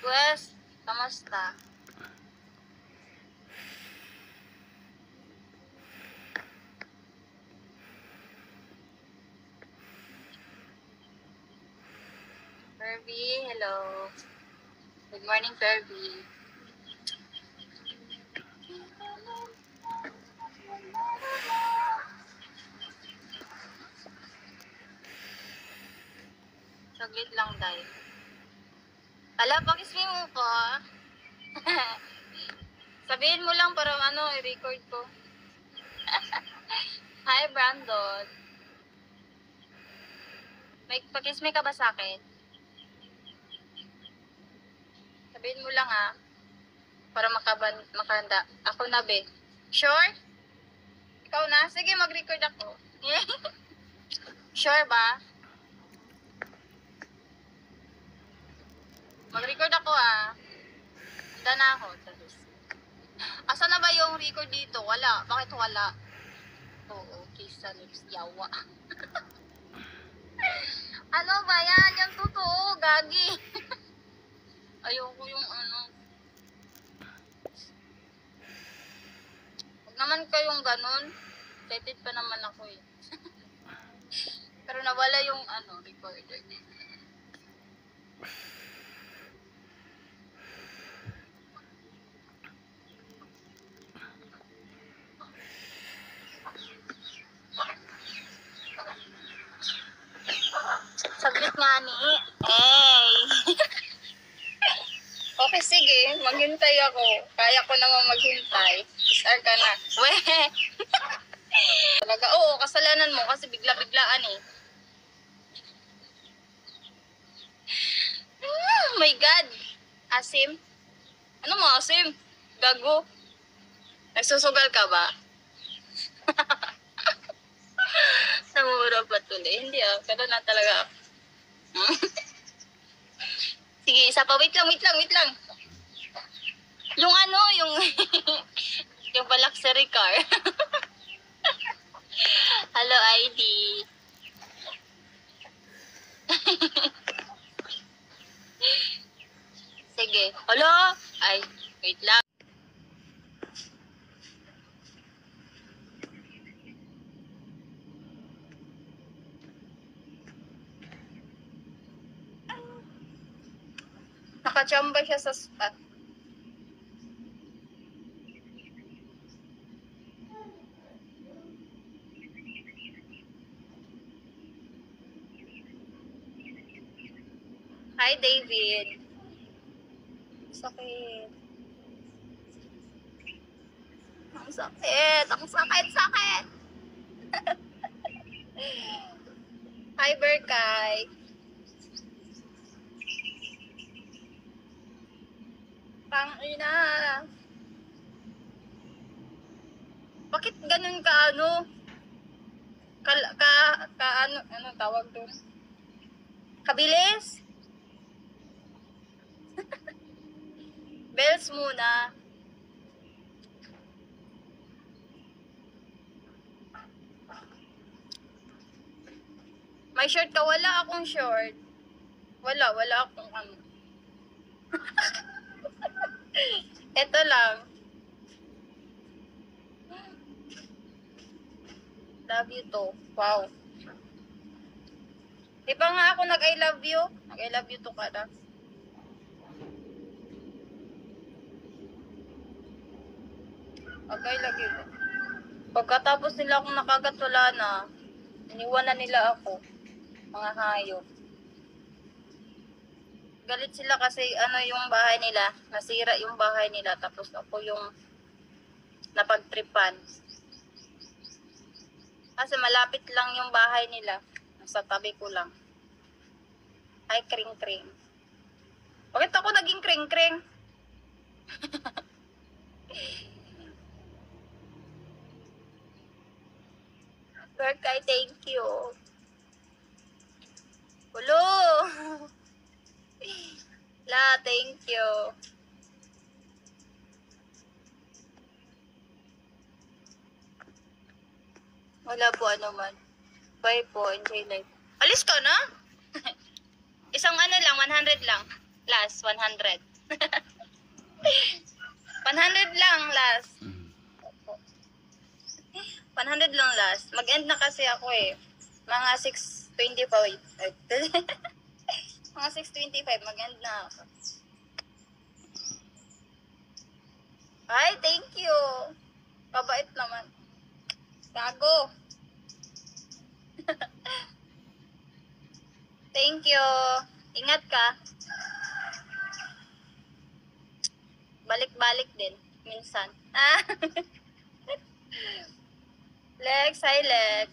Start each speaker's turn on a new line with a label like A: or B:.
A: request, kamusta? Ferby, hello. Good morning, Ferby. Saglit lang, Day. Ala, pakismin mo ko. Sabihin mo lang para i-record ko. Hi, Brandon. May pakismi ka ba sa akin? Sabihin mo lang para makanda. Ako na, be. Sure? Ikaw na? Sige, mag-record ako. Sure ba? Mag-record ako Handa na ako. Asa na ba yung record dito? Wala. Bakit wala? Oo, kisa lips yawa. Ano ba yan? Yung totoo, gagi. Ayoko yung Huwag naman kayong ganun. Excited pa naman ako eh. Pero nawala yung recorder. Saglit nga ni. Hey! Okay, sige. Maghintay ako. Kaya ko naman maghintay. Sir ka na. Weh! Talaga, oo, kasalanan mo kasi bigla-biglaan eh. Oh my God! Asim? Ano mo, asim? Gago? Nagsusugal ka ba? Namura pa tuloy. Hindi pero na talaga. Sige, isa pa. Wait lang. Yung yung yung luxury car. Hello, ID. Sige. Hello? Ay, wait lang. Nakachamba siya sa spot. Hi, David. Sakit. Ang sakit. Hi, Berkay. Pang-ina. Bakit ganun ka ano tawag doon? Kabilis? Bells muna. May short ka? Wala akong short. Wala akong Ito lang. Love you to. Wow. Di ba nga ako nag-I love you? Nag-I love you to ka na. Okay, love you. Pagkatapos nila akong nakagat, wala na. Iniwanan nila ako. Mga hayop. Galit sila kasi yung bahay nila. Nasira yung bahay nila. Tapos ako yung napagtripan. Kasi malapit lang yung bahay nila. Nasa tabi ko lang. Ay, kring-kring. Bakit ako naging kring-kring? Berkay, thank you. Hello! La, thank you. Wala po man. Bye po, enjoy life. Alis ka na? Isang ano lang, 100 lang. Last, 100. 100 lang, last. 100 lang last. Mag-end na kasi ako eh. Mga 6:25. Mga 6:25, mag-end na ako. Ay, thank you. Kabait naman. Gago. Thank you. Ingat ka. Balik-balik din. Minsan. Ah. Lex, hi Lex.